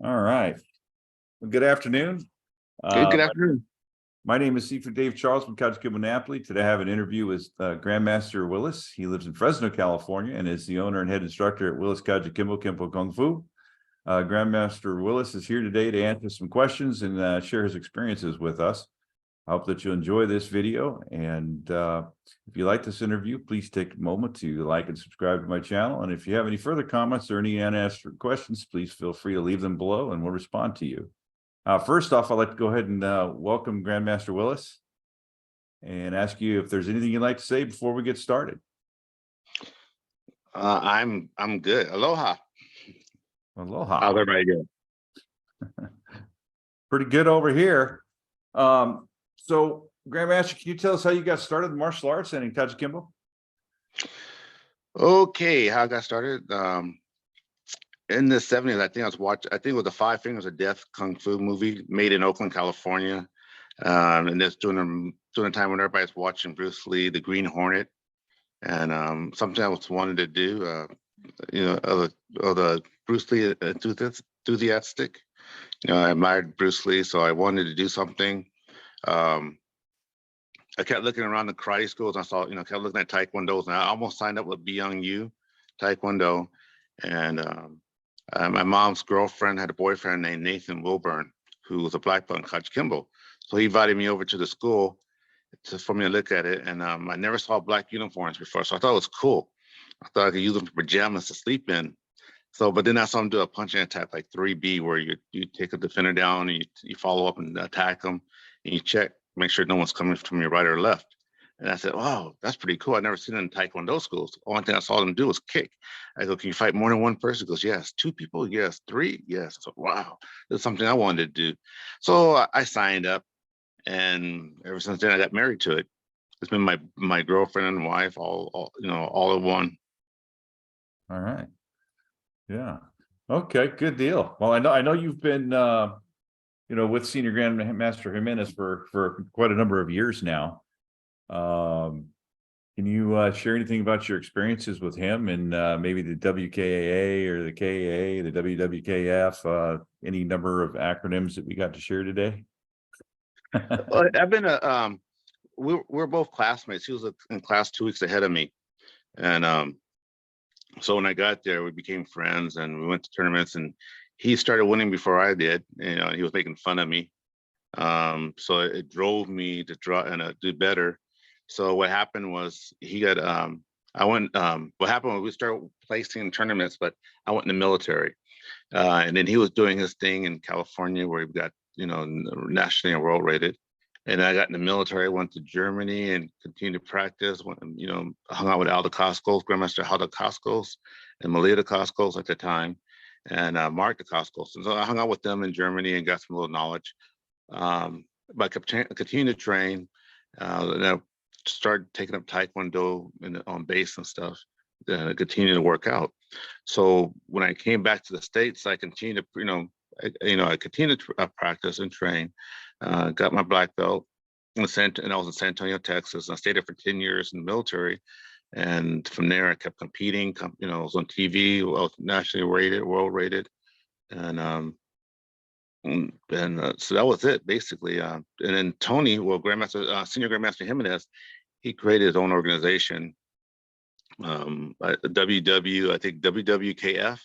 All right. Well, good afternoon. Good afternoon. My name is Seafood Dave Charles from KAJUKENBO Napoli. Today I have an interview with Grandmaster Willis. He lives in Fresno, California, and is the owner and head instructor at Willis KAJUKENBO Kenpo Kung Fu. Grandmaster Willis is here today to answer some questions and share his experiences with us. I hope that you enjoy this video. And if you like this interview, please take a moment to like and subscribe to my channel. And if you have any further comments or any unanswered questions, please feel free to leave them below and we'll respond to you. First off, I'd like to go ahead and welcome Grandmaster Willis and ask you if there's anything you'd like to say before we get started. I'm good. Aloha. Aloha. How's everybody doing? Pretty good over here. So Grandmaster, can you tell us how you got started in martial arts and in KAJUKENBO? Okay, how I got started. In the 70s, I think it was the Five Fingers of Death Kung Fu movie made in Oakland, California. And that's during the time when everybody's watching Bruce Lee, the Green Hornet. And something I was wanted to do, of the Bruce Lee enthusiastic. I admired Bruce Lee, so I wanted to do something. I kept looking around the karate schools. I saw, kept looking at taekwondos, and I almost signed up with Byung-Yu Taekwondo. And my mom's girlfriend had a boyfriend named Nathan Wilburn, who was a black belt in KAJUKENBO. So he invited me over to the school for me to look at it. And I never saw black uniforms before, so I thought it was cool. I thought I could use them for pajamas to sleep in. So, but then I saw him do a punch and attack like 3B, where you take a defender down and you follow up and attack them, and you check, make sure no one's coming from your right or left. And I said, wow, that's pretty cool. I've never seen it in Taekwondo schools. The only thing I saw them do was kick. I go, can you fight more than one person? He goes, yes. 2 people? Yes. 3? Yes. So, wow, that's something I wanted to do. So I signed up, and ever since then I got married to it. It's been my girlfriend and wife, all in one. All right. Yeah. Okay, good deal. Well, I know you've been with Senior Grandmaster Jimenez for quite a number of years now. Can you share anything about your experiences with him and maybe the WKAA or the KAA, the WWKF, any number of acronyms that we got to share today? Well, I've been we're both classmates. He was in class 2 weeks ahead of me, and so when I got there, we became friends, and we went to tournaments, and he started winning before I did. He was making fun of me, so it drove me to try and do better. So what happened was he got what happened was we started placing in tournaments, but I went in the military, and then he was doing his thing in California, where he got nationally and world rated. And I got in the military, went to Germany and continued to practice. Hung out with Aldo Coscos, Grandmaster Aldo Coscos, and Malia Coscos at the time, and Mark the Coscos. And so I hung out with them in Germany and got some little knowledge. But I continued to train. And I started taking up Taekwondo on base and stuff. And continued to work out. So when I came back to the States, I continued to, I continued to practice and train. Got my black belt, and I was in San Antonio, Texas. And I stayed there for 10 years in the military, and from there I kept competing. I was on TV, I was nationally rated, world rated, and so that was it basically. And then Tony, Senior Grandmaster Jimenez, he created his own organization, I think WWKF.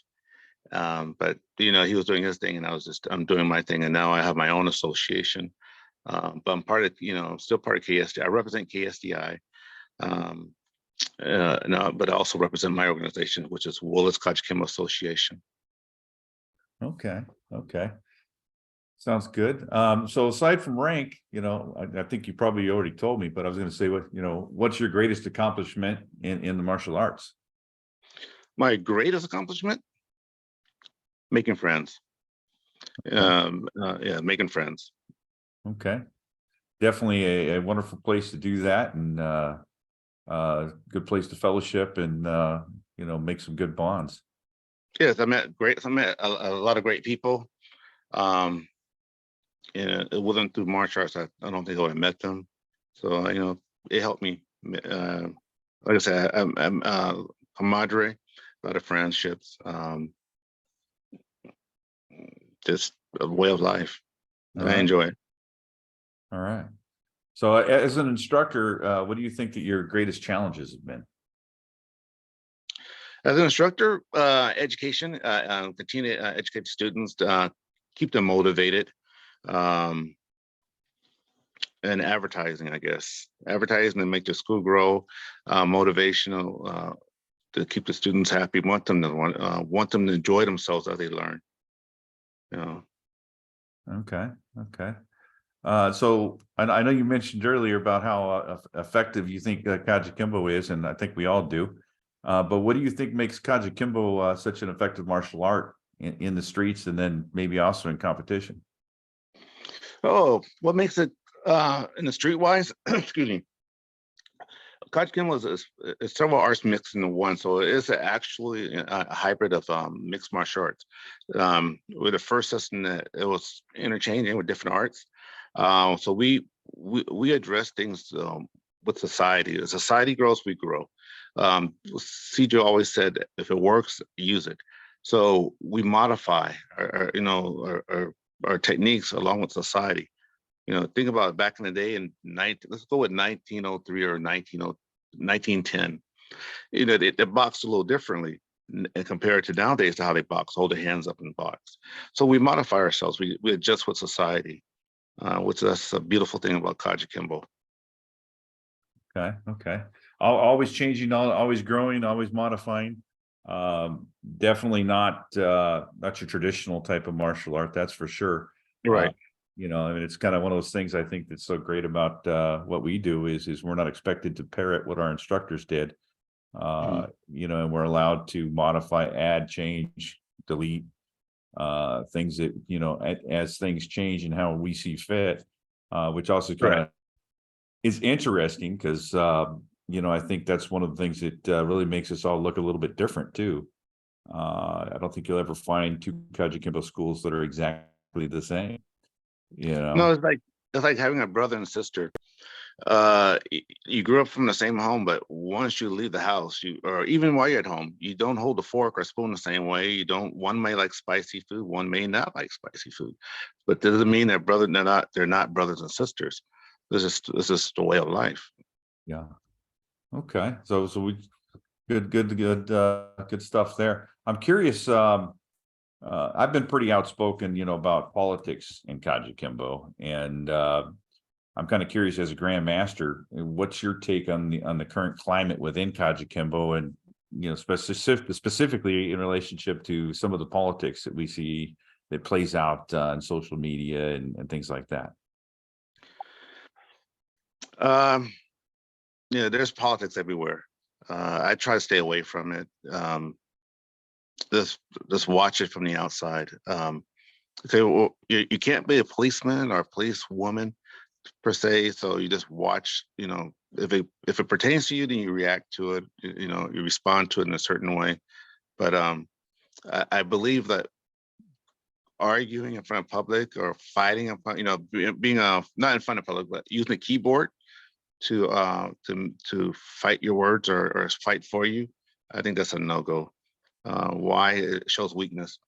But he was doing his thing, and I'm doing my thing, and now I have my own association. But I'm part of, still part of KSDI. I represent KSDI, but I also represent my organization, which is Willis KAJUKENBO Association. Okay. Sounds good. So aside from rank, I think you probably already told me, but I was going to say, what's your greatest accomplishment in the martial arts? My greatest accomplishment? Making friends. Yeah, making friends. Okay. Definitely a wonderful place to do that, and good place to fellowship and make some good bonds. Yes, I met a lot of great people. It wasn't through martial arts. I don't think I would have met them. So it helped me. Like I said, I'm camaraderie, a lot of friendships. just a way of life. All And I right. enjoy it. All right. So as an instructor, what do you think that your greatest challenges have been? As an instructor, education, continue to educate the students, keep them motivated, um, and advertising, I guess. Advertising to make the school grow, motivational, to keep the students happy, want them to enjoy themselves as they learn. You know. Okay. Okay. So I know you mentioned earlier about how effective you think KAJUKENBO is, and I think we all do. But what do you think makes KAJUKENBO such an effective martial art in the streets, and then maybe also in competition? Oh, what makes it in the streetwise? Excuse me. KAJUKENBO is several arts mixed into one, so it is actually a hybrid of mixed martial arts. With the first session, that it was interchanging with different arts. So we address things with society. As society grows, we grow. CJ always said, if it works, use it. So we modify our techniques along with society. Think about back in the day let's go with 1903 or 1910. They boxed a little differently and compared to nowadays to how they box, hold their hands up and box. So we modify ourselves. We adjust with society, which that's a beautiful thing about KAJUKENBO. Okay. Okay. Always changing, always growing, always modifying. Definitely not your traditional type of martial art, that's for sure. Right. I mean, it's kind of one of those things I think that's so great about what we do is we're not expected to parrot what our instructors did. And we're allowed to modify, add, change, delete things that, as things change and how we see fit, which also kind of is interesting because, I think that's one of the things that really makes us all look a little bit different too. I don't think you'll ever find two KAJUKENBO schools that are exactly the same. No, it's like having a brother and sister. You grew up from the same home, but once you leave the house, or even while you're at home, you don't hold the fork or spoon the same way. One may like spicy food, one may not like spicy food, but that doesn't mean they're not brothers and sisters. This is the way of life. Yeah. Okay. So we good stuff there. I'm curious. I've been pretty outspoken, about politics in KAJUKENBO, and I'm kind of curious as a grandmaster, what's your take on the current climate within KAJUKENBO, and specifically in relationship to some of the politics that we see that plays out on social media and things like that. There's politics everywhere. I try to stay away from it. Just watch it from the outside. Okay, well, you can't be a policeman or a policewoman per se, so you just watch. If it pertains to you, then you react to it. You respond to it in a certain way. But I believe that arguing in front of public or fighting in front, being not in front of public, but using a keyboard to fight your words or fight for you, I think that's a no-go. Why? It shows weakness.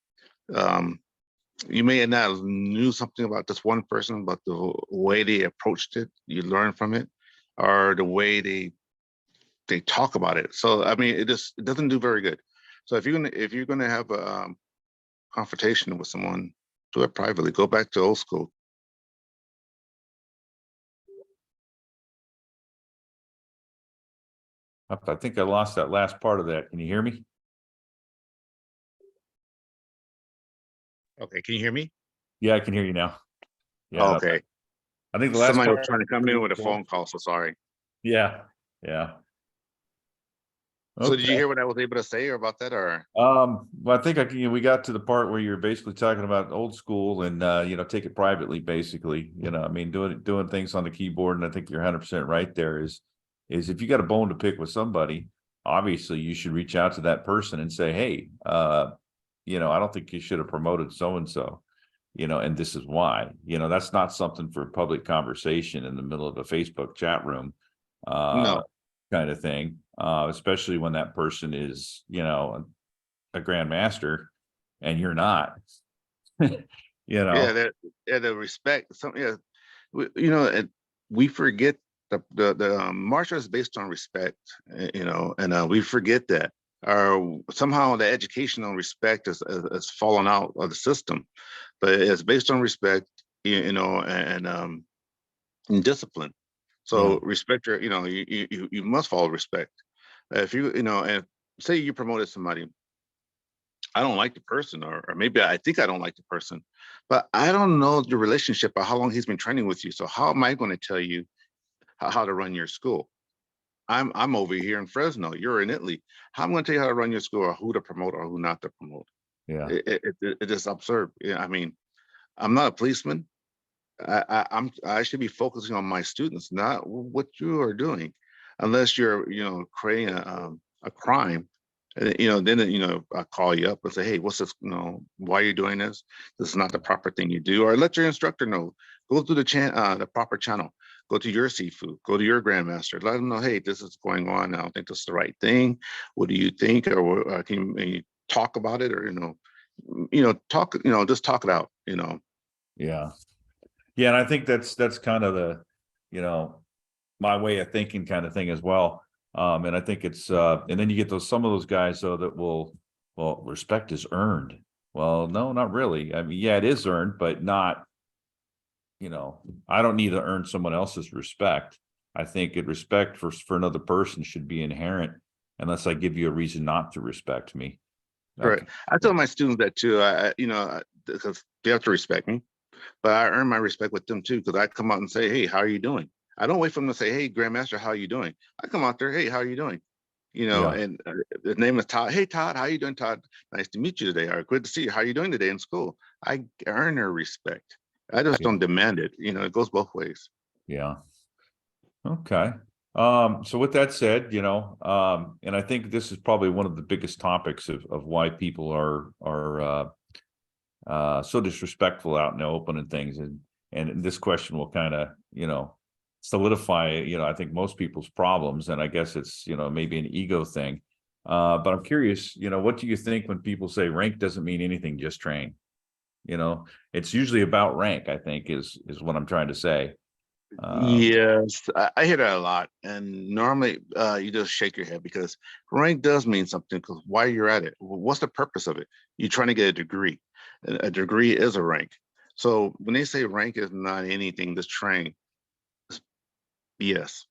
You may have not knew something about this one person, but the way they approached it, you learn from it, or the way they talk about it. So I mean, it doesn't do very good. So if you're gonna have a confrontation with someone, do it privately. Go back to old school. I think I lost that last part of that. Can you hear me? Okay, can you hear me? Yeah, I can hear you now. Yeah. Okay. I think the last Somebody was part. trying to come in with a phone call, so sorry. Yeah. Yeah. So did you Okay. hear what I was able to say about that, or? Well, I think we got to the part where you're basically talking about old school and take it privately, basically. I mean, doing things on the keyboard, and I think you're 100% right there. Is if you got a bone to pick with somebody, obviously you should reach out to that person and say, hey, I don't think you should have promoted so and so, and this is why. That's not something for public conversation in the middle of a Facebook chat room. No. Kind of thing, especially when that person is, a grandmaster and you're not. You Yeah, know, the respect. Some, yeah, you know, and we forget the martial art is based on respect, you know, and we forget that. Or somehow the educational respect is fallen out of the system, but it's based on respect, you know, and discipline. yeah, So respect your, you know, you must follow respect. If you know, and say you promoted somebody, I don't like the person, or maybe I think I don't like the person, but I don't know the relationship or how long he's been training with you. So how am I going to tell you how to run your school? I'm over here in Fresno. You're in Italy. How am I going to tell you how to run your school, or who to promote or who not to promote? yeah, It is absurd. Yeah, I mean, I'm not a policeman. I should be focusing on my students, not what you are doing, unless you're, you know, creating a crime. You know, then, you know, I call you up and say, hey, what's this? You know, why are you doing this? This is not the proper thing you do. Or let your instructor know. Go through the proper channel. Go to your seafood. Go to your grandmaster. Let them know, hey, this is going on. I don't think this is the right thing. What do you think? Or can you talk about it? Or talk. You know, just talk it out. You know. yeah. Yeah, and I think that's kind of the, you know, my way of thinking kind of thing as well. And I think it's and then you get some of those guys though that will, well, respect is earned. Well, no, not really. I mean, yeah, it is earned, but not, you know, I don't need to earn someone else's respect. I think respect for another person should be inherent unless I give you a reason not to respect me. Right. Okay. I tell my students that too. You know, because they have to respect me, but I earn my respect with them too, because I come out and say, hey, how are you doing? I don't wait for them to say, hey, Grandmaster, how are you doing? I come out there, hey, how are you doing? You know, Yeah. and the name is Todd. Hey, Todd, how you doing, Todd? Nice to meet you today. Or good to see you. How are you doing today in school? I earn their respect. I just Yeah. don't demand it. You know, it goes both ways. Yeah. Okay. So with that said, you know, and I think this is probably one of the biggest topics of why people are so disrespectful out in the open and things. And this question will kind of, you know, solidify, you know, I think most people's problems. And I guess it's, you know, maybe an ego thing. But I'm curious, you know, what do you think when people say rank doesn't mean anything, just train? You know, it's usually about rank, I think, is what I'm trying to say. Um, Yes, I hear that a lot. And normally you just shake your head, because rank does mean something, because why you're at it. What's the purpose of it? You're trying to get a degree. A degree is a rank. So when they say rank is not anything, this train, it's BS.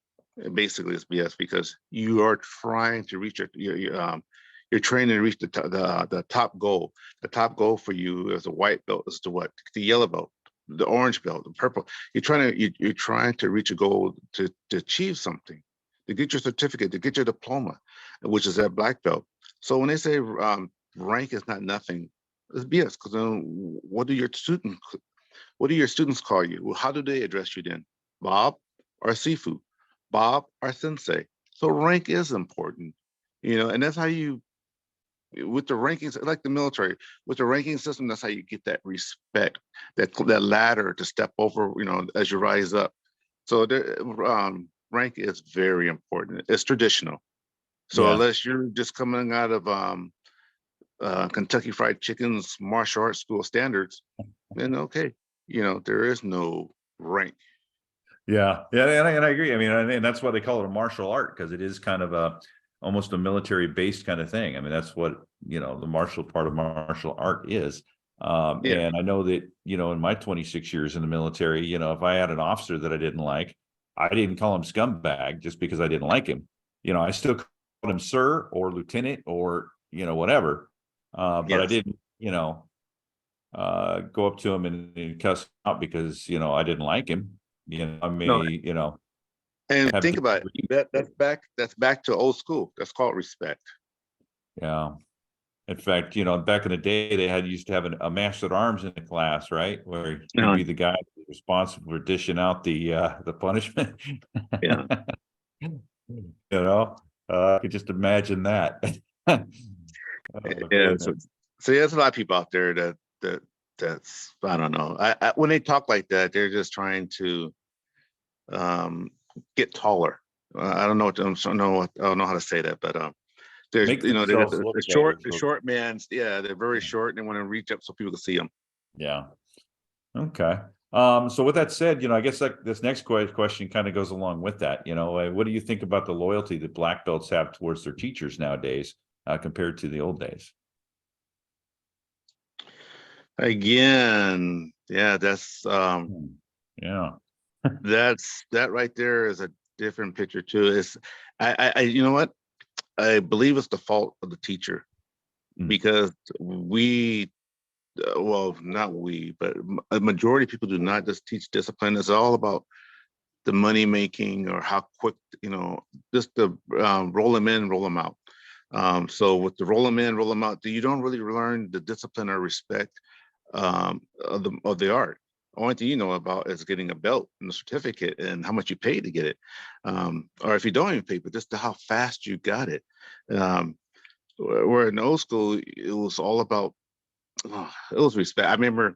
Basically, it's BS, because you are trying to reach you're trying to reach the top goal. The top goal for you as a white belt is to what? The yellow belt, the orange belt, the purple. You're trying to reach a goal to achieve something, to get your certificate, to get your diploma, which is that black belt. So when they say rank is not nothing, it's BS. Because then what do your students call you? Well, how do they address you then? Bob or Seafood? Bob or Sensei? So rank is important, you know, and that's how you, with the rankings, like the military, with the ranking system, that's how you get that respect, that ladder to step over, you know, as you rise up. So rank is very important. It's traditional. So yeah. unless you're just coming out of Kentucky Fried Chicken's martial arts school standards, then okay, you know, there is no rank. Yeah, yeah, and I agree. I mean, and that's why they call it a martial art, because it is kind of a almost a military based kind of thing. I mean, that's what, you know, the martial part of martial art is. Yeah. And I know that, you know, in my 26 years in the military, you know, if I had an officer that I didn't like, I didn't call him scumbag just because I didn't like him. You know, I still called him sir or lieutenant or, you know, whatever. But I Yes. didn't, you know, go up to him and cuss him out because, you know, I didn't like him. You know, I may, No. you know, And have think about it. That's back to old school. That's called respect. yeah. In fact, you know, back in the day, they used to have a master at arms in the class, right? Where you'd No. be the guy responsible for dishing out the punishment. Yeah. You know, I could just imagine that. Oh, Yeah. So, goodness. so there's a lot of people out there that's, I don't know. When they talk like that, they're just trying to um, get taller. I don't know what I don't know how to say that, but there's, Make you know, themselves look better. the short man's, yeah, they're very short and they want to reach up so people can see them. Yeah. Okay. So with that said, I guess this next question kind of goes along with that. What do you think about the loyalty that black belts have towards their teachers nowadays, compared to the old days? Again, yeah, Yeah. that right there is a different picture too. You know what? I believe it's the fault of the teacher, Mm. because well, not we, but a majority of people do not just teach discipline. It's all about the money making, or how quick, just the roll them in, roll them out. So with the roll them in, roll them out, you don't really learn the discipline or respect of the art. Only thing you know about is getting a belt and a certificate and how much you paid to get it, or if you don't even pay, but just how fast you got it. Where in old school, it was all about, it was respect. I remember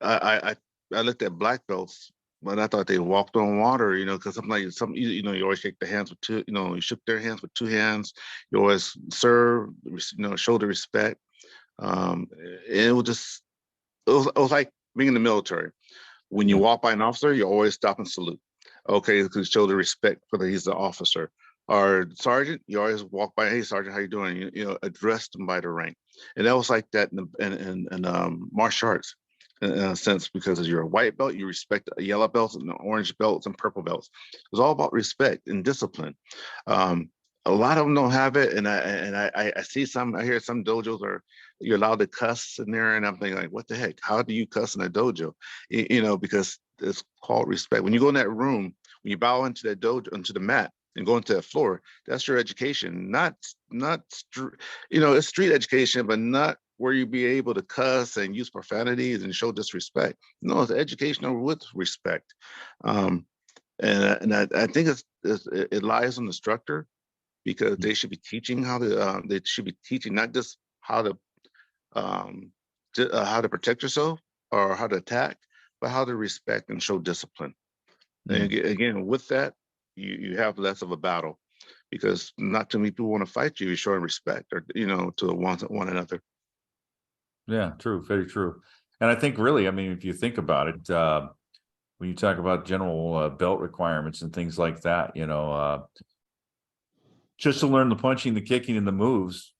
I looked at black belts, but I thought they walked on water, because I'm like, you always shake the hands with two, you shook their hands with two hands. You always serve, show the respect. And it was just, it was like being in the military. When you Yeah. walk by an officer, you always stop and salute. Okay, to show the respect for that he's the officer. Or sergeant, you always walk by, hey sergeant, how you doing? Address them by the rank. And that was like that in martial arts, in a sense, because as you're a white belt, you respect the yellow belts and the orange belts and purple belts. It's all about respect and discipline. A lot of them don't have it, and I see I hear some dojos are, you're allowed to cuss in there, and I'm thinking like, what the heck? How do you cuss in a dojo? Because it's called respect. When you go in that room, when you bow into that dojo, into the mat, and go into that floor, that's your education. It's street education, but not where you be able to cuss and use profanities and show disrespect. No, it's educational with respect. I think it lies on the instructor, because they should be teaching they should be teaching not just um, how to protect yourself or how to attack, but how to respect and show discipline. And Yeah. again, with that, you have less of a battle, because not too many people want to fight you. You're showing respect, or to one another. Yeah, true, very true. And I think really, I mean, if you think about it, when you talk about general belt requirements and things like that, just to learn the punching, the kicking, and the moves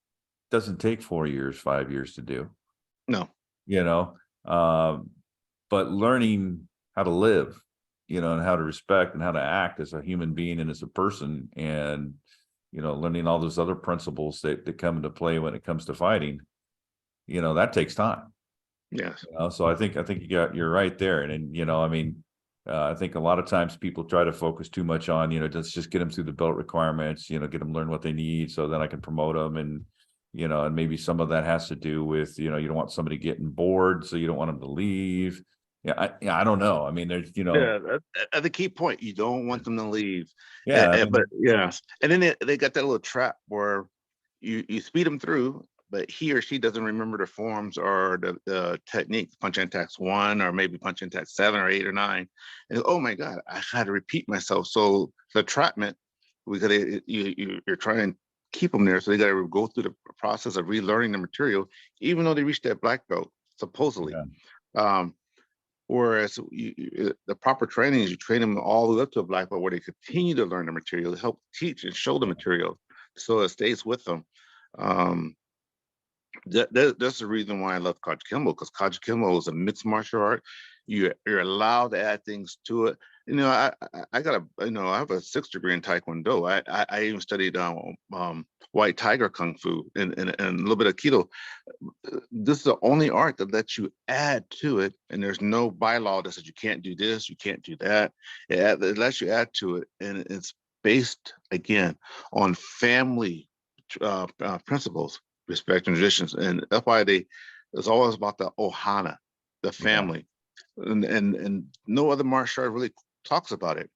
doesn't take 4 years, 5 years to do, No. you know. Um, but learning how to live, and how to respect and how to act as a human being and as a person, and learning all those other principles that come into play when it comes to fighting, that takes time. Yes. So I think you're right there. And I mean, I think a lot of times people try to focus too much on, let's just get them through the belt requirements, get them learn what they need so then I can promote them. And, and maybe some of that has to do with, you don't want somebody getting bored, so you don't want them to leave. I don't know. I mean, there's, Yeah, that's the key point. You don't want them to leave. yeah, I But mean, yeah, and then they got that little trap where you speed them through, but he or she doesn't remember the forms or the technique, punch and tax 1, or maybe punch and tax 7 or 8 or 9. And oh my God, I had to repeat myself. So the trapment, because you're trying to keep them there, so they got to go through the process of relearning the material, even though they reached that black belt supposedly. yeah, Um, Whereas the proper training is you train them all the way up to a black belt, where they continue to learn the material, to help teach and show the material, so it stays with them. Um, that's the reason why I love KAJUKENBO, because KAJUKENBO is a mixed martial art. You're allowed to add things to it. I got I have a 6th degree in Taekwondo. I even studied White Tiger Kung Fu and a little bit of Kido. This is the only art that lets you add to it, and there's no bylaw that says you can't do this, you can't do that. It lets you add to it, and it's based again on family principles, respect and traditions, and that's why it's always about the ohana, the yeah, family, and no other martial art really talks about it,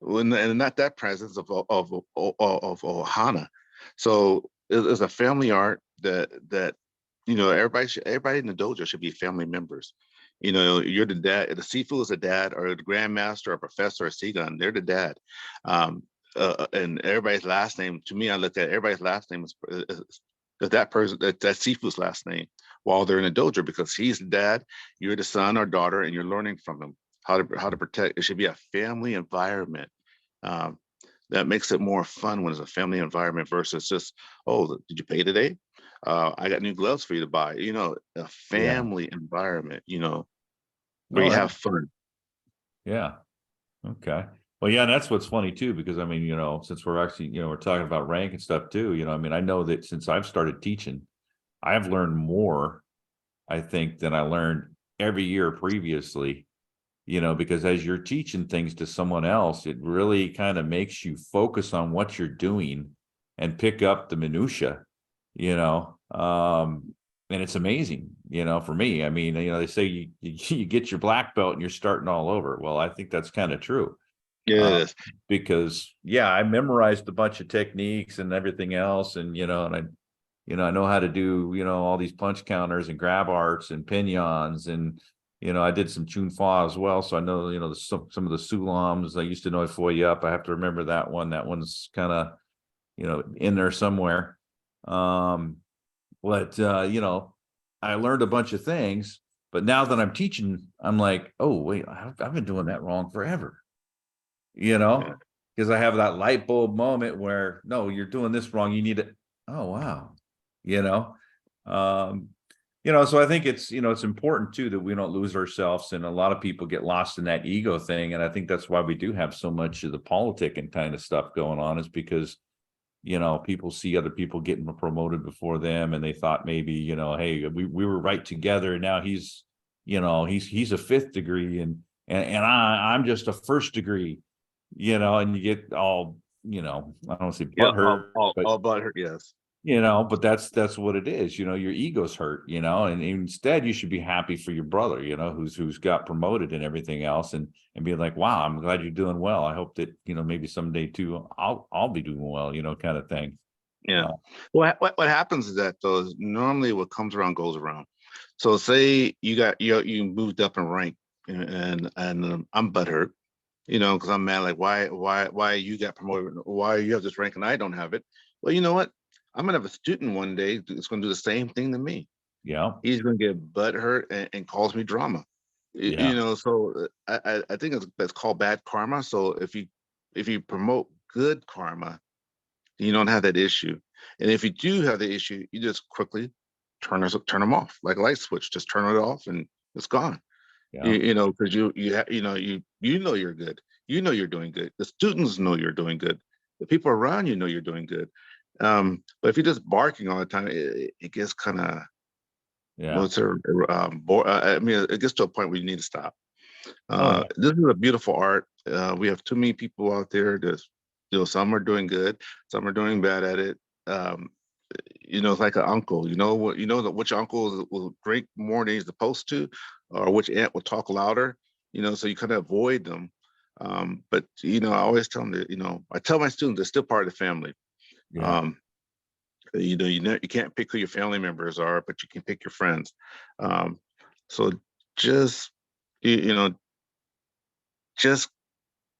and not that presence of ohana. So it's a family art that everybody in the dojo should be family members. You're the dad. The Sifu is a dad, or the grandmaster, or professor, or Sigan. They're the dad. And everybody's last name, to me, I look at everybody's last name is that person, that Sifu's last name, while they're in a dojo, because he's the dad, you're the son or daughter, and you're learning from him how to protect. It should be a family environment. Um, that makes it more fun when it's a family environment versus just, oh, did you pay today? I got new gloves for you to buy. A Yeah. family environment, where No, you have fun. yeah. Okay. Well, yeah, and that's what's funny too, because I mean, since we're actually, we're talking about rank and stuff too, I mean, I know that since I've started teaching, I've learned more, I think, than I learned every year previously, because as you're teaching things to someone else, it really kind of makes you focus on what you're doing and pick up the minutia, and it's amazing, for me. I mean, they say you get your black belt and you're starting all over. Well, I think that's kind of true. Yeah, it is. Because I memorized a bunch of techniques and everything else, and I know how to do all these punch counters and grab arts and pinions, and I did some chun fa as well, so I know some of the sulams. I used to know Foy up. I have to remember that one. That one's kind of in there somewhere. But I learned a bunch of things, but now that I'm teaching, I'm like, oh wait, I've been doing that wrong forever. Yeah. Because I have that light bulb moment where, no, you're doing this wrong. You need to, oh, wow. you know, um, so I think it's important too, that we don't lose ourselves. And a lot of people get lost in that ego thing. And I think that's why we do have so much of the politic and kind of stuff going on, is because, people see other people getting promoted before them. And they thought maybe, hey, we were right together. And now he's a fifth degree and I'm just a first degree. And you get all, I don't want to say Yeah, butthurt, but all about her. Yes. but that's what it is. Your ego's hurt, and instead you should be happy for your brother, who's got promoted and everything else, and be like, wow, I'm glad you're doing well. I hope that, maybe someday too, I'll be doing well, kind of thing. Yeah. What happens is that, though, is normally what comes around goes around. So say you moved up in rank, and I'm butthurt, because I'm mad, like, why you got promoted, why you have this rank and I don't have it. Well, you know what? I'm gonna have a student one day that's gonna do the same thing to me. Yeah. He's gonna get butthurt and cause me drama. Yeah. So I think that's called bad karma. So if you promote good karma, you don't have that issue. And if you do have the issue, you just quickly turn them off like a light switch. Just turn it off and it's gone. Yeah. Because you know you're good. You know you're doing good. The students know you're doing good. The people around you know you're doing good. But if you're just barking all the time, it gets kind of, Yeah. I mean, it gets to a point where you need to stop. Oh, yeah. This is a beautiful art. We have too many people out there that, some are doing good, some are doing bad at it. It's like an uncle. Which uncle will drink more than he's supposed to, or which aunt will talk louder. So you kind of avoid them. But I always tell them that, I tell my students they're still part of the family. Yeah. You can't pick who your family members are, but you can pick your friends. So just just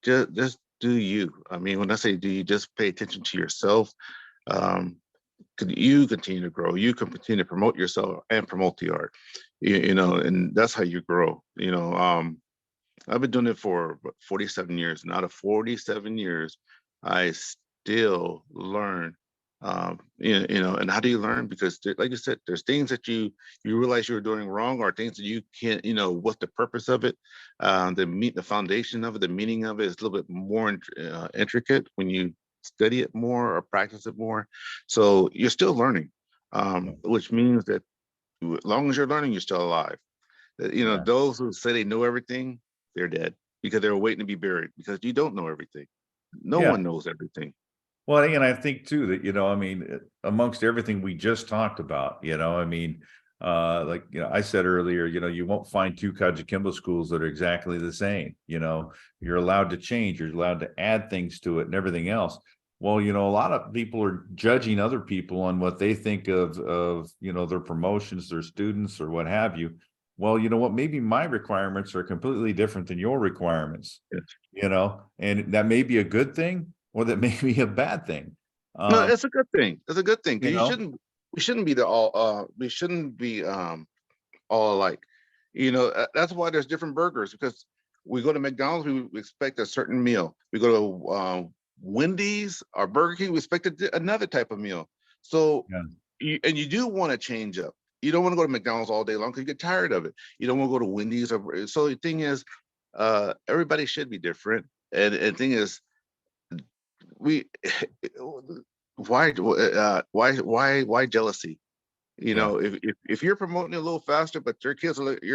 just do you. I mean, when I say do you, just pay attention to yourself. You continue to grow. You can continue to promote yourself and promote the art. And that's how you grow. I've been doing it for 47 years. And out of 47 years, I still learn. And how do you learn? Because like you said, there's things that you realize you were doing wrong, or things that you can't, what's the purpose of it, the foundation of it, the meaning of it is a little bit more intricate when you study it more or practice it more. So you're still learning, which means that as long as you're learning, you're still alive. Yeah. Those who say they know everything, they're dead, because they're waiting to be buried, because you don't know everything. No Yeah. one knows everything. Well, and I think too that, I mean, amongst everything we just talked about, I mean, like, I said earlier, you won't find two KAJUKENBO schools that are exactly the same. You're allowed to change, you're allowed to add things to it and everything else. Well, a lot of people are judging other people on what they think of, their promotions, their students, or what have you. Well, you know what? Maybe my requirements are completely different than your requirements, Yes. and that may be a good thing, or that may be a bad thing. No, it's a good thing. It's a good thing, because You you know, shouldn't. we shouldn't be we shouldn't be all alike. That's why there's different burgers, because we go to McDonald's, we expect a certain meal. We go to Wendy's or Burger King, we expect another type of meal. So Yeah. you do want to change up. You don't want to go to McDonald's all day long because you get tired of it. You don't want to go to Wendy's. So the thing is, everybody should be different. And the thing is, we why jealousy? Yeah. If you're promoting it a little faster, but your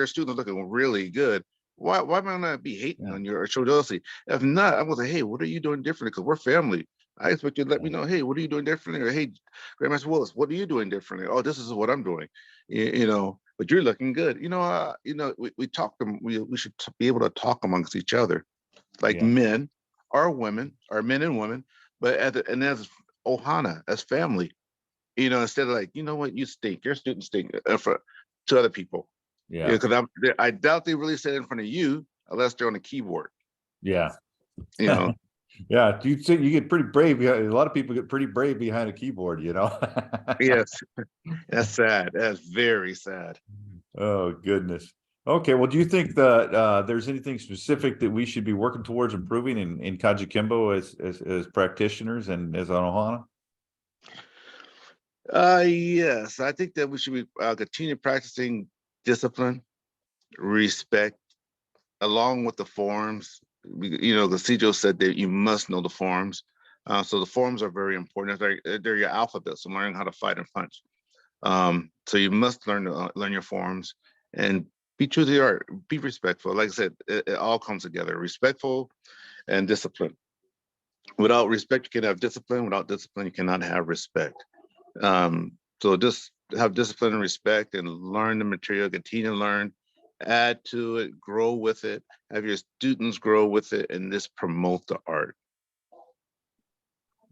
students are looking really good, why am I not be hating Yeah. on you or show jealousy? If not, I'm gonna say, hey, what are you doing differently? Because we're family. I expect you to let me know, hey, what are you doing differently? Or hey, Grandmaster Willis, what are you doing differently? Oh, this is what I'm doing. But you're looking good. We talk them. We should be able to talk amongst each other, like Yeah. men or women, or men and women, but as Ohana, as family. Instead of like, you know what, you stink, your students stink, to other people. Yeah. Because I doubt they really said it in front of you unless they're on the keyboard. Yeah. You know, Yeah. Do you think you get pretty brave? A lot of people get pretty brave behind a keyboard, yes, that's sad. That's very sad. Oh, goodness. Okay. Well, do you think that there's anything specific that we should be working towards improving in KAJUKENBO as practitioners and as an Ohana? Yes, I think that we should be continue practicing discipline, respect, along with the forms. The CJO said that you must know the forms. So the forms are very important. They're your alphabet, so learning how to fight and punch. So you must learn your forms and be true to the art, be respectful. Like I said, it all comes together, respectful and discipline. Without respect, you can have discipline. Without discipline, you cannot have respect. So just have discipline and respect and learn the material, continue to learn, add to it, grow with it, have your students grow with it, and just promote the art.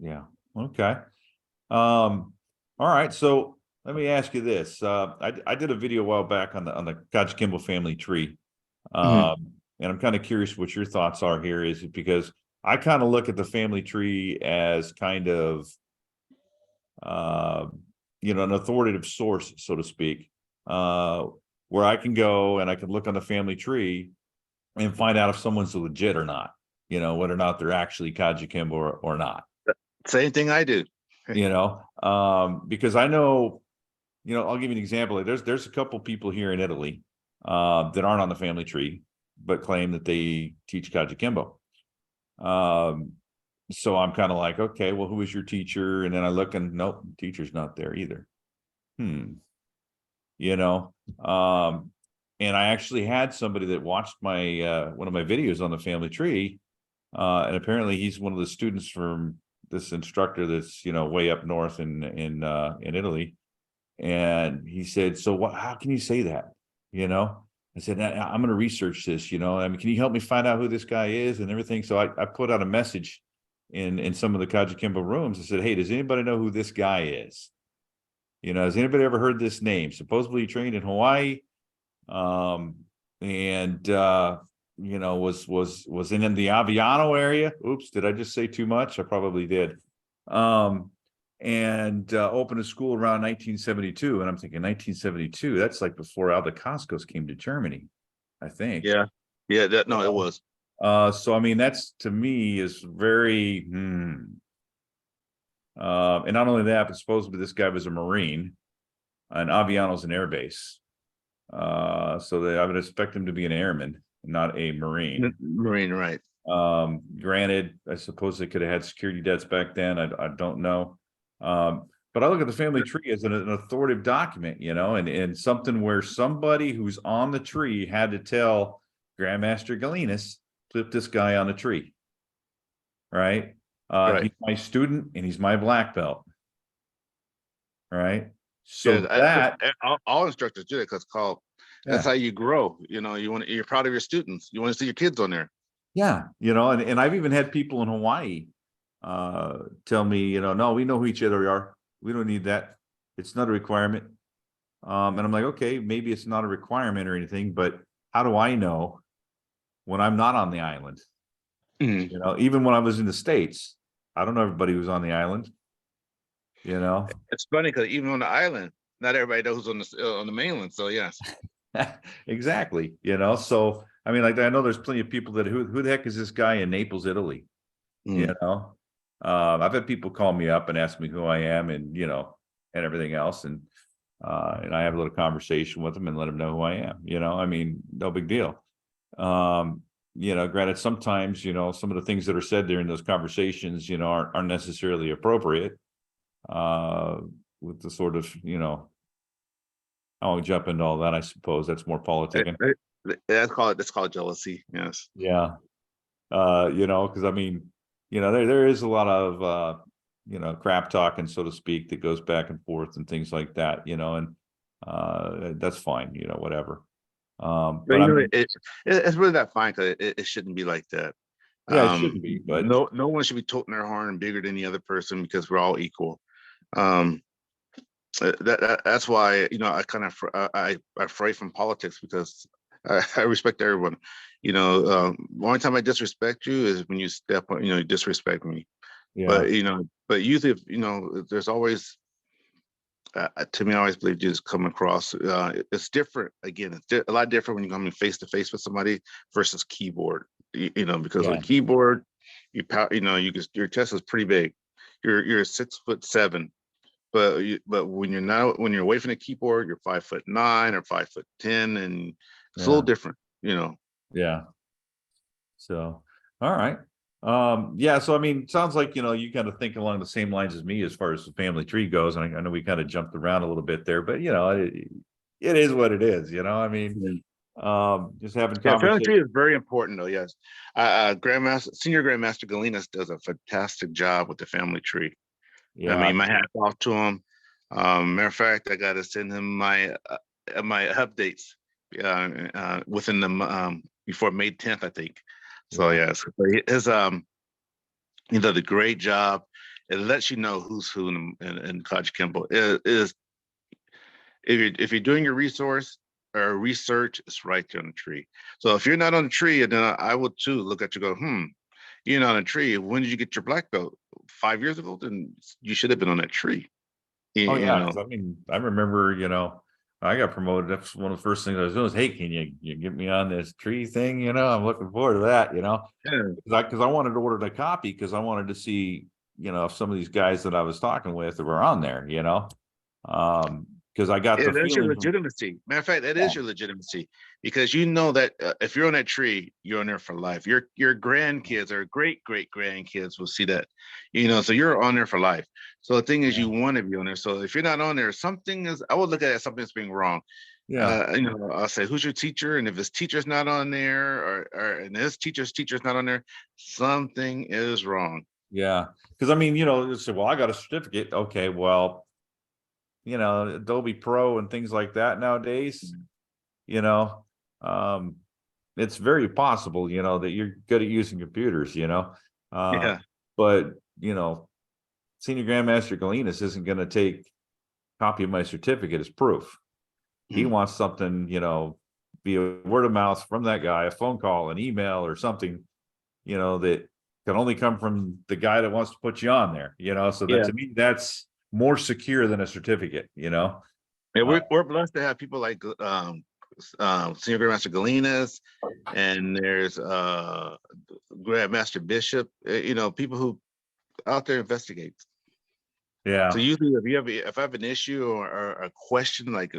Yeah. Okay. All right. So let me ask you this. I did a video a while back on the KAJUKENBO family tree. Mhm. And I'm kind of curious what your thoughts are here, is because I kind of look at the family tree as kind of an authoritative source, so to speak, where I can go and I can look on the family tree and find out if someone's legit or not, whether or not they're actually KAJUKENBO or not. Same thing I do. Because I know, I'll give you an example. There's a couple people here in Italy that aren't on the family tree, but claim that they teach KAJUKENBO. So I'm kind of like, okay, well, who is your teacher? And then I look and nope, teacher's not there either. And I actually had somebody that watched my one of my videos on the family tree, and apparently he's one of the students from this instructor that's way up north in Italy. And he said, so how can you say that? I said, I'm going to research this, can you help me find out who this guy is and everything? So I put out a message in some of the KAJUKENBO rooms. I said, hey, does anybody know who this guy is? Has anybody ever heard this name? Supposedly he trained in Hawaii. Was in the Aviano area. Oops, did I just say too much? I probably did. And opened a school around 1972. And I'm thinking 1972, that's like before Aldecascos came to Germany, I think. Yeah. It was. So I mean, that's, to me, is very and not only that, but supposedly this guy was a Marine, and Aviano's an air base. So that I would expect him to be an airman, not a Marine. Marine, right. Granted, I suppose they could have had security debts back then. I don't know. But I look at the family tree as an authoritative document, and something where somebody who's on the tree had to tell Grandmaster Galinas, put this guy on the tree. Right. Right. He's my student and he's my black belt. Right. So Yeah, all instructors do it because that's Yeah. how you grow. You're proud of your students. You want to see your kids on there. Yeah. And I've even had people in Hawaii tell me, no, we know who each other are. We don't need that. It's not a requirement. And I'm like, okay, maybe it's not a requirement or anything, but how do I know when I'm not on the island? Mhm. Even when I was in the States, I don't know everybody who's on the island. you know. It's funny because even on the island, not everybody knows on the mainland. So yes. Exactly, you know. So I mean, like, I know there's plenty of people that who the heck is this guy in Naples, Italy? You Mm. know, I've had people call me up and ask me who I am, and and everything else, and I have a little conversation with them and let them know who I am. I mean, no big deal. Granted, sometimes some of the things that are said during those conversations, aren't necessarily appropriate. With the sort of, I won't jump into all that. I suppose that's more politicking. That's called jealousy. Yes. Yeah. Because I mean, there is a lot of crap talking, so to speak, that goes back and forth and things like that, and that's fine, whatever. But But I mean, it's really not fine because it shouldn't be like that. yeah, it shouldn't be, but No one should be toting their horn bigger than the other person because we're all equal. Um, that's why I kind of I fray from politics because I respect everyone. The only time I disrespect you is when you step on, you disrespect me. yeah, But usually, there's always, to me, I always believe just come across. It's different. Again, it's a lot different when you're coming face to face with somebody versus keyboard. Because on yeah, keyboard, your chest is pretty big. You're 6'7", but when you're away from the keyboard, you're 5'9" or 5'10", and it's a little yeah, different. yeah. So, all right. Yeah. So, I mean, sounds like, you kind of think along the same lines as me as far as the family tree goes. And I know we kind of jumped around a little bit there, but it is what it is, I mean, Yeah. just having Yeah, family conversation. tree is very important, though. Yes, Senior Grandmaster Galinas does a fantastic job with the family tree. I Yeah. mean, my hat's off to him. Matter of fact, I got to send him my updates within before May 10th, I think. So Yeah. yes, he does a great job. It lets you know who's who in KAJUKENBO. It is if you're doing your resource or research, it's right there on the tree. So if you're not on the tree, and then I would too look at you, go, you're not on a tree. When did you get your black belt? 5 years ago? Then you should have been on that tree. Oh, You yeah. know. 'Cause I mean, I remember, I got promoted. That's one of the first things I was doing is, hey, can you get me on this tree thing? I'm looking forward to that, Yeah. because I wanted to order the copy because I wanted to see, if some of these guys that I was talking with were on there, because I got Yeah, the that's your feeling from, legitimacy. Matter of fact, that yeah, is your legitimacy because you know that if you're on that tree, you're on there for life. Your grandkids or great grandkids will see that, So you're on there for life. So the thing is, yeah, you want to be on there. So if you're not on there, something is. I would look at it as something that's being wrong. yeah, I'll say, who's your teacher? And if his teacher's not on there, and his teacher's not on there, something is wrong. yeah. Because I mean, they say, well, I got a certificate. Okay, well, Adobe Pro and things like that nowadays, you know, um, it's very possible, that you're good at using computers, uh, Yeah. but, Senior Grandmaster Galinas isn't going to take copy of my certificate as proof. He Mhm. wants something, via word of mouth from that guy, a phone call, an email or something, that can only come from the guy that wants to put you on there, so that Yeah. to me, that's more secure than a certificate. Yeah, Uh, we're blessed to have people like Senior Grandmaster Galinas, and there's Grandmaster Bishop. People who out there investigate. So yeah, usually, if I have an issue or a question like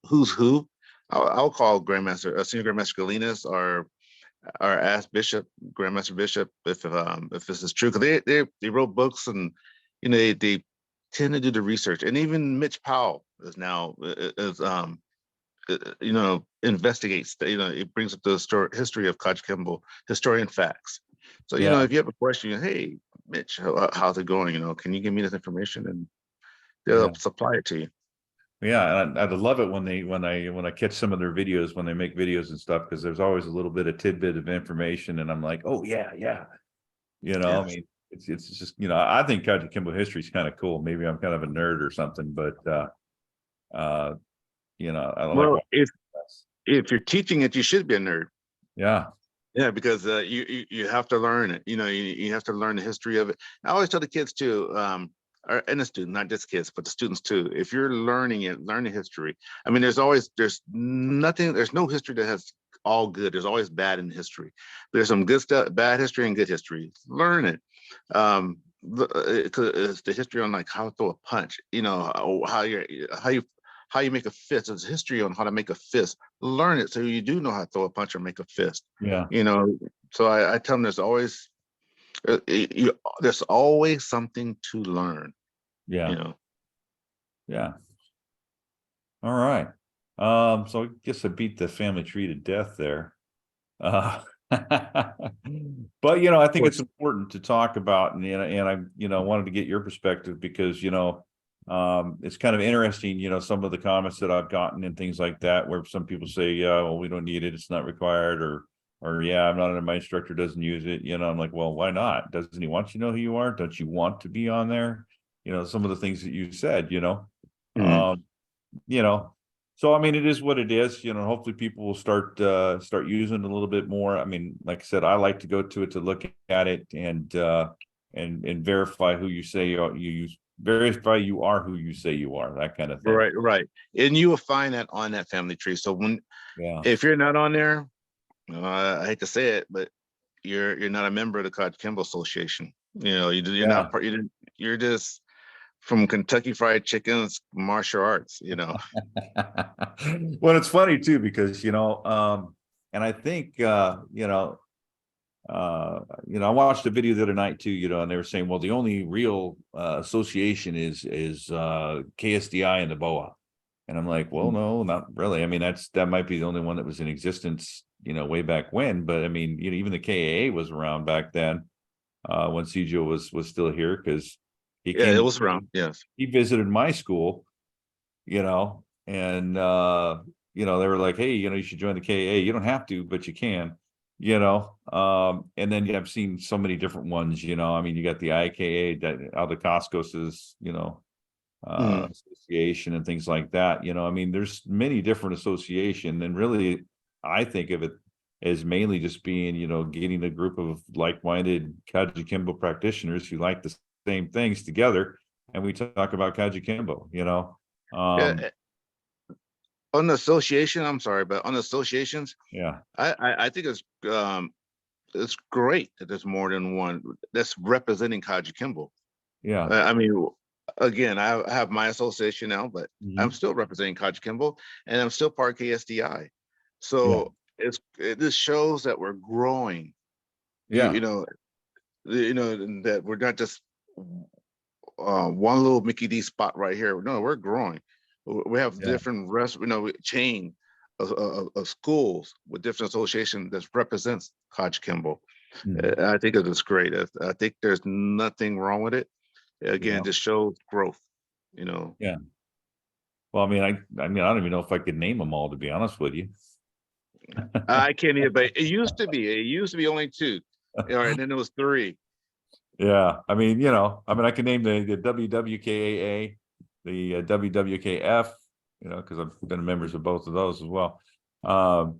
who's who, I'll call Senior Grandmaster Galinas or ask Grandmaster Bishop if this is true because they wrote books and they tend to do the research, and even Mitch Powell is now investigates. It brings up the history of KAJUKENBO, historian facts. So yeah, if you have a question, hey Mitch, how's it going? Can you give me this information, and yeah. they'll supply it to you. Yeah, and I'd love it when I catch some of their videos when they make videos and stuff, because there's always a little bit of tidbit of information, and I'm like, oh yeah, yeah. I Yes. mean, it's just, I think KAJUKENBO history is kind of cool. Maybe I'm kind of a nerd or something, but uh, I don't like Well, watching this. if you're teaching it, you should be a nerd. Yeah, Yeah, because you have to learn it. You have to learn the history of it. I always tell the kids too. and the student, not just kids, but the students too. If you're learning it, learn the history. I mean, there's no history that has all good. There's always bad in history. There's some good stuff, bad history and good history. Learn it. It's the history on like how to throw a punch, how you make a fist. There's history on how to make a fist. Learn it so you do know how to throw a punch or make a fist. Yeah. So I tell them there's always something to learn. Yeah. Yeah. All right. So I guess I beat the family tree to death there. But I think it's important to talk about, and I wanted to get your perspective because it's kind of interesting, some of the comments that I've gotten and things like that, where some people say, yeah, well, we don't need it, it's not required, or yeah, I'm not, my instructor doesn't use it. I'm like, well, why not? Doesn't he want you to know who you are? Don't you want to be on there? Some of the things that you said, Mhm. So I mean, it is what it is. Hopefully people will start using it a little bit more. I mean, like I said, I like to go to it to look at it and verify who you say you are. You use verify you are who you say you are. That kind of thing. Right. And you will find that on that family tree. So if you're not on there, I hate to say it, but you're not a member of the KAJUKENBO Association. You're not part. You're just from Kentucky Fried Chicken's martial arts. Well, it's funny too because and I think I watched a video the other night too, and they were saying, well, the only real association is KSDI and the BOA, and I'm like, well, no, not really. I mean, that might be the only one that was in existence, way back when. But I mean, even the KAA was around back then when CJO was still here because it was around. Yes, he visited my school, and they were like, hey, you should join the KAA. You don't have to, but you can. And then I've seen so many different ones. I mean, you got the IKA, that Aldo Coscos's, association and things like that. I mean, there's many different association, and really, I think of it as mainly just being, getting a group of like-minded KAJUKENBO practitioners who like the same things together, and we talk about KAJUKENBO. On the association, I'm sorry, but on associations, Yeah. I think it's great that there's more than one that's representing KAJUKENBO. Yeah. I mean, again, I have my association now, but I'm still representing KAJUKENBO, and I'm still part of KSDI. So this shows that we're growing. Yeah. That we're not just one little Mickey D spot right here. No, we're growing. We have different chain of schools with different associations that represents KAJUKENBO. I think it is great. I think there's nothing wrong with it. Again, it just shows growth. Yeah. Well, I mean, I don't even know if I could name them all, to be honest with you. I can't either, but it used to be only two, and then it was three. Yeah, I mean, I can name the WWKAA, the WWKF, because I've been members of both of those as well. But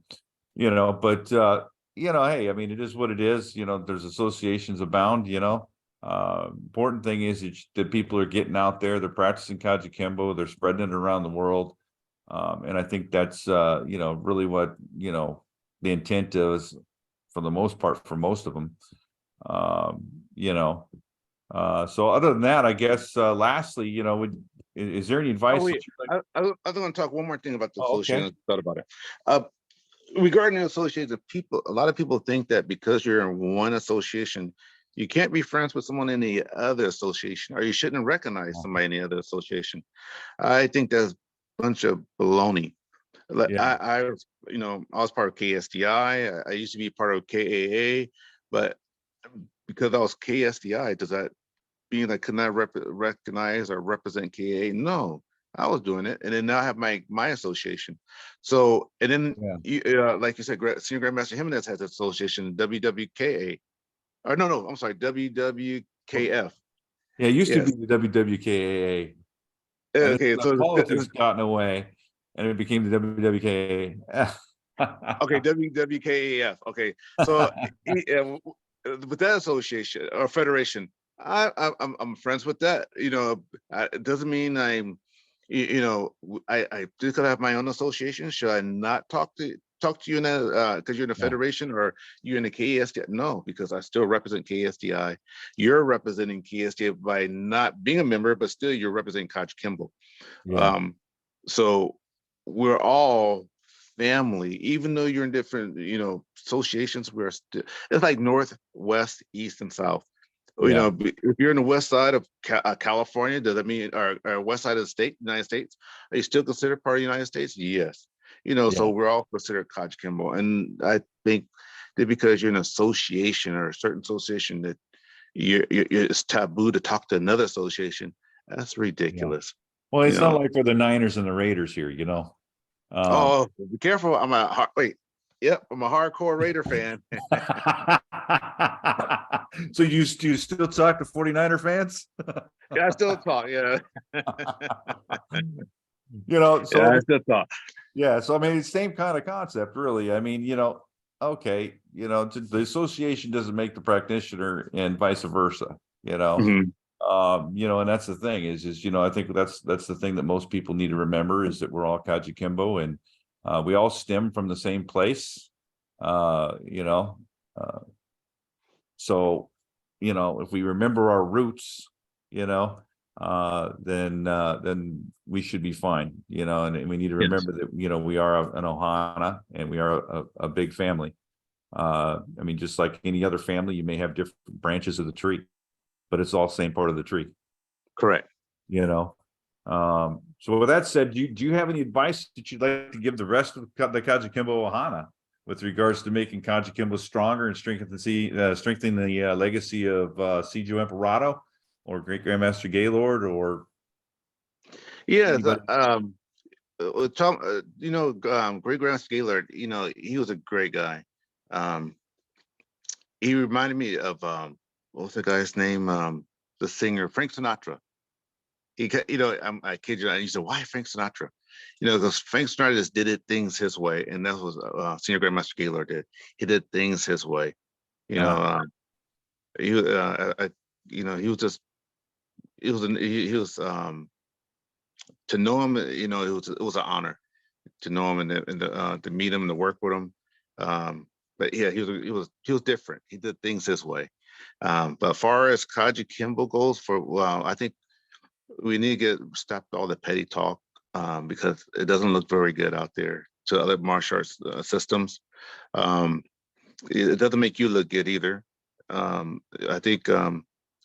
hey, I mean, it is what it is. There's associations abound. Important thing is that people are getting out there, they're practicing KAJUKENBO, they're spreading it around the world. And I think that's really what the intent is for the most part for most of them. So other than that, I guess lastly, is there any advice? I was going to talk one more thing about the association. Okay. I thought about it. Regarding the association, a lot of people think that because you're in one association, you can't be friends with someone in the other association, or you shouldn't recognize somebody in the other association. I think that's a bunch of baloney. I was part of KSDI. I used to be part of KAA, but because I was KSDI, does that mean I could not recognize or represent KAA? No, I was doing it, and then now I have my association. So, and then like you said, Senior Grandmaster Jimenez has an association, WWKA. Or no, I'm sorry, WWKF. Yeah, it used to be the WWKAA. Okay, so politics gotten away, and it became the WWKA. Okay, WWKAF. Okay, so with that association or federation, I'm friends with that. It doesn't mean I just gotta have my own association. Should I not talk to you in that because you're in a Yeah. federation or you're in a KSDI? No, because I still represent KSDI. You're representing KSDI by not being a member, but still you're representing KAJUKENBO. Yeah. So we're all family, even though you're in different, associations. We're still, it's like north, west, east, and south. Yeah. If you're in the west side of California, does that mean, or west side of the state, United States, are you still considered part of the United States? Yes. So Yeah. we're all considered KAJUKENBO. And I think that because you're in an association or a certain association that it's taboo to talk to another association, that's Yeah. ridiculous. Well, You it's not know, like for the Niners and the Raiders here, you know. oh, be careful. Wait. Yep, I'm a hardcore Raider fan. So do you still talk to 49er fans? Yeah, I still talk. Yeah, You know, so yeah, I still talk. yeah, so I mean, it's same kind of concept, really. I mean, okay, the association doesn't make the practitioner and vice versa, Mhm. and that's the thing is, I think that's the thing that most people need to remember is that we're all KAJUKENBO and we all stem from the same place, uh, you know, uh, so, if we remember our roots, you know, then we should be fine, and we need to Yes, remember that, we are an Ohana and we are a big family. I mean, just like any other family, you may have different branches of the tree, but it's all same part of the tree, correct. you know. So with that said, do you have any advice that you'd like to give the rest of the KAJUKENBO Ohana with regards to making KAJUKENBO stronger and strengthening the legacy of Sijo Emperado or Great Grandmaster Gaylord or Yes, anybody? Tom, Great Grand Scalar, he was a great guy. Um, he reminded me of what was the guy's name? The singer Frank Sinatra. I kid you not. He said, "Why Frank Sinatra?" Because Frank Sinatra just did things his way, and that was Senior Grandmaster Gaylord did. He did things his way. You know, Uh, um, he was just he was to know him. It was an honor to know him and to meet him and to work with him. Um, but yeah, he was different. He did things his way. But as far as KAJUKENBO goes, I think we need to stop all the petty talk because it doesn't look very good out there to other martial arts systems. Um, it doesn't make you look good either. I think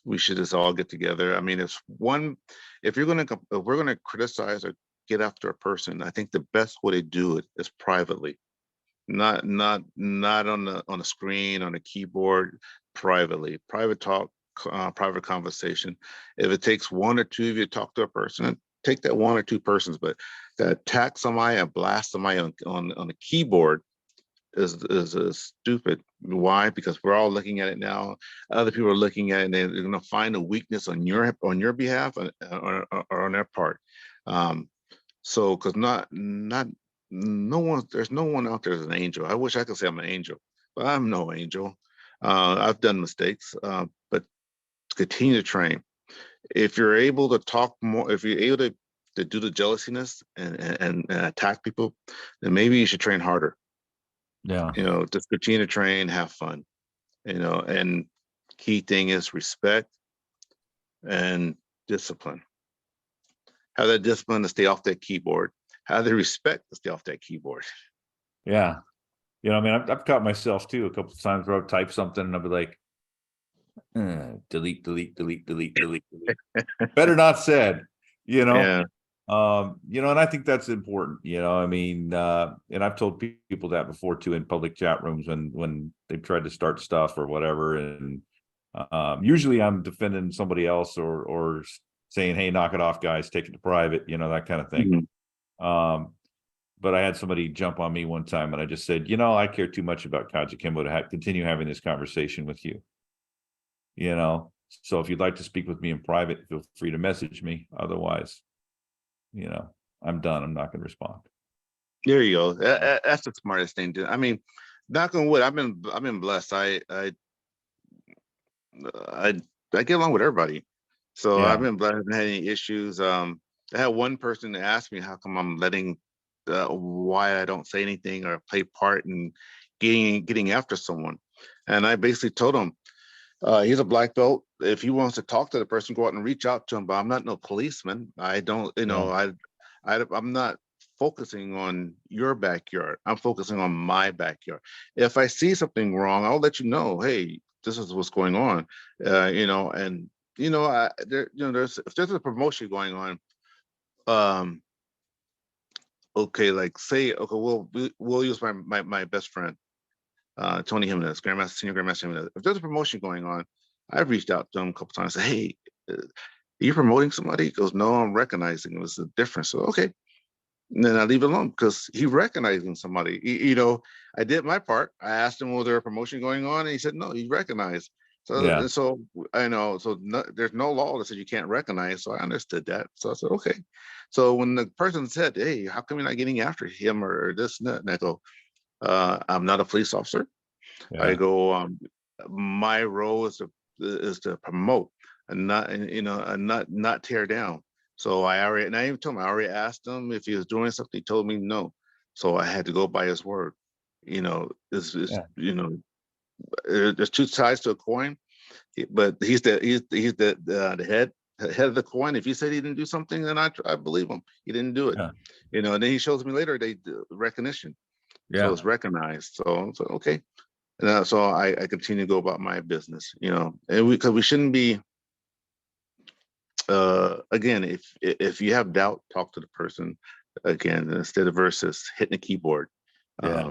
we should just all get together. I mean, if we're gonna criticize or get after a person, I think the best way to do it is privately, not on the screen, on the keyboard, privately, private talk, private conversation. If it takes one or two of you to talk to a person, take that one or two persons, but to attack somebody and blast somebody on the keyboard is stupid. Why? Because we're all looking at it now. Other people are looking at it and they're going to find a weakness on your behalf or on their part. So because not no one there's no one out there as an angel. I wish I could say I'm an angel, but I'm no angel. I've done mistakes, but continue to train. If you're able to talk more, if you're able to do the jealousiness and attack people, then maybe you should train harder. yeah. Just continue to train, have fun. And key thing is respect and discipline. Have that discipline to stay off that keyboard. Have the respect to stay off that keyboard. Yeah. I mean, I've caught myself too a couple of times where I'll type something and I'll be like, delete, delete, delete, delete, delete, delete. Better not said, you know. Yeah. And I think that's important, I mean, and I've told people that before too in public chat rooms when they've tried to start stuff or whatever. And usually I'm defending somebody else or saying, hey, knock it off, guys, take it to private, that kind of thing. Mhm. But I had somebody jump on me one time and I just said, I care too much about KAJUKENBO to continue having this conversation with you. So if you'd like to speak with me in private, feel free to message me. Otherwise, I'm done. I'm not going to respond. There you go. That's the smartest thing to. I mean, knock on wood. I've been blessed. I I get along with everybody. So Yeah. I haven't had any issues. I had one person that asked me how come I'm letting why I don't say anything or play part in getting after someone. And I basically told him, he's a black belt. If he wants to talk to the person, go out and reach out to him. But I'm not no policeman. I don't, Yeah. I'm not focusing on your backyard. I'm focusing on my backyard. If I see something wrong, I'll let you know. Hey, this is what's going on. And there's if there's a promotion going on, um, okay, like say, okay, we'll use my best friend, Tony Jimenez, Grandmaster, Senior Grandmaster Jimenez. If there's a promotion going on, I've reached out to him a couple times. Say, hey, are you promoting somebody? He goes, no, I'm recognizing it was a difference. So okay, and then I leave it alone because he recognizing somebody. I did my part. I asked him, was there a promotion going on? And he said, no, he recognized. Yeah. So I know, so there's no law that says you can't recognize. So I understood that. So I said, okay. So when the person said, hey, how come you're not getting after him or this and that? And I go, I'm not a police officer. I Yeah. go, my role is to promote and not, and not tear down. So and I even told him, I already asked him if he was doing something. He told me no. So I had to go by his word. This is, Yeah. there's two sides to a coin, but he's the head of the coin. If he said he didn't do something, then I believe him. He didn't do it. Yeah. And then he shows me later recognition. So Yeah. it's recognized. So okay. And so I continue to go about my business, and because we shouldn't be, again, if you have doubt, talk to the person again, instead of versus hitting the keyboard. Yeah.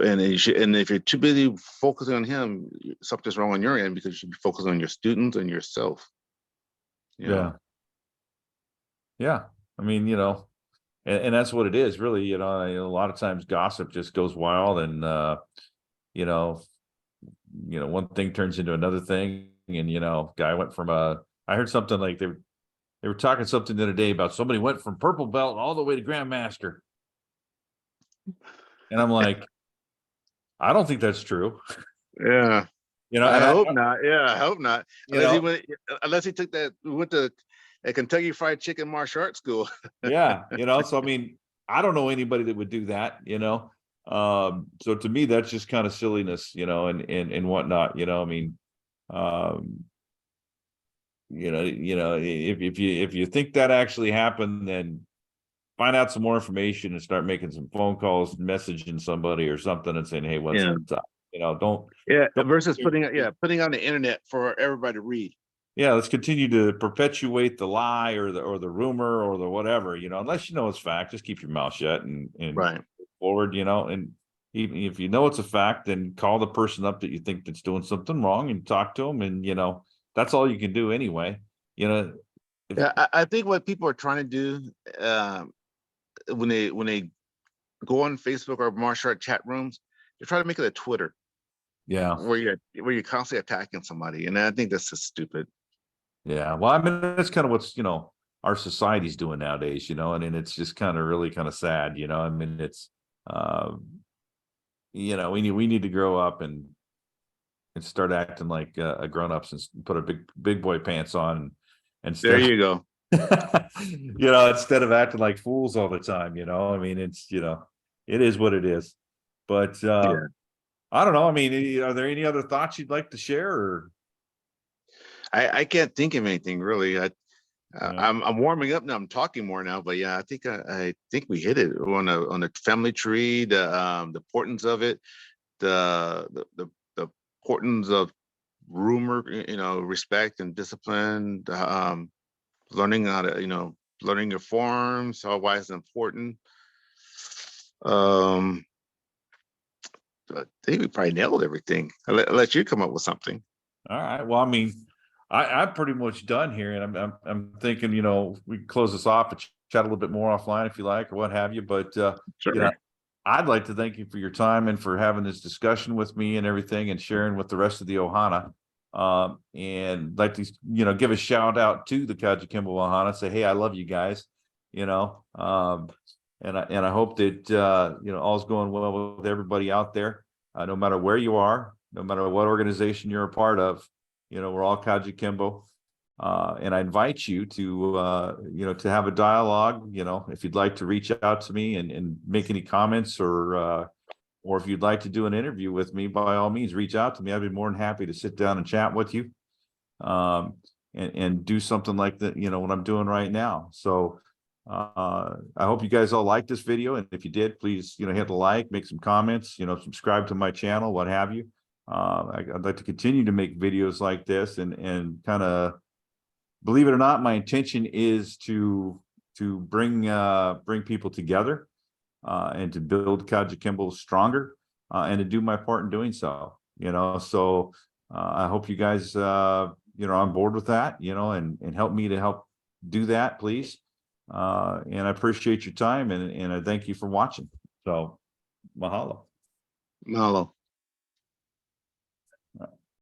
And if you're too busy focusing on him, something's wrong on your end because you should be focusing on your students and yourself. Yeah. Yeah. I mean, and that's what it is, really. A lot of times gossip just goes wild, and you know, one thing turns into another thing, and guy went from I heard something like they were talking something the other day about somebody went from purple belt all the way to grandmaster, and I'm like, I don't think that's true. Yeah. I And hope not. Yeah, I hope not. you know, Unless he went to a Kentucky Fried Chicken martial arts school. yeah, so I mean, I don't know anybody that would do that. So to me, that's just kind of silliness, and whatnot, I mean, um, if you think that actually happened, then find out some more information and start making some phone calls, messaging somebody or something and saying, hey, what's Yeah. up? Don't Yeah. Versus putting on the internet for everybody to read. Yeah, let's continue to perpetuate the lie or the rumor or the whatever, unless it's fact, just keep your mouth shut and Right. forward, and even if it's a fact, then call the person up that you think that's doing something wrong and talk to them, and that's all you can do anyway. Yeah, I think what people are trying to do, when they go on Facebook or martial art chat rooms, they're trying to make it a Twitter. Yeah. Where you're constantly attacking somebody, and I think that's just stupid. Yeah, well, I mean, that's kind of what's our society's doing nowadays, and it's just kind of really kind of sad, I mean, it's we need to grow up and start acting like grown-ups and put a big boy pants on, and There you go. instead of acting like fools all the time, I mean, it's it is what it is. But Yeah. I don't know, I mean, are there any other thoughts you'd like to share, or I can't think of anything really. Yeah. I'm warming up now. I'm talking more now, but yeah, I think we hit it on the family tree, the importance of it, the importance of rumor, respect and discipline, learning how to, learning your forms, why it's important. I think we probably nailed everything. I'll let you come up with something. All right. Well, I mean, I'm pretty much done here, and I'm thinking, we can close this off and chat a little bit more offline if you like, or what have you. But Sure. I'd like to thank you for your time and for having this discussion with me and everything, and sharing with the rest of the Ohana. And like to give a shout out to the KAJUKENBO Ohana. Say, hey, I love you guys. And I hope that all's going well with everybody out there, no matter where you are, no matter what organization you're a part of. we're all KAJUKENBO. And I invite you to, to have a dialogue, if you'd like to reach out to me and make any comments, or if you'd like to do an interview with me, by all means, reach out to me. I'd be more than happy to sit down and chat with you, and do something like that, what I'm doing right now. So I hope you guys all like this video. And if you did, please, hit the like, make some comments, subscribe to my channel, what have you. I'd like to continue to make videos like this, and kind of, believe it or not, my intention is to bring people together, and to build KAJUKENBO stronger, and to do my part in doing so. So I hope you guys are on board with that, and help me to help do that, please. And I appreciate your time, and I thank you for watching. So mahalo. Mahalo.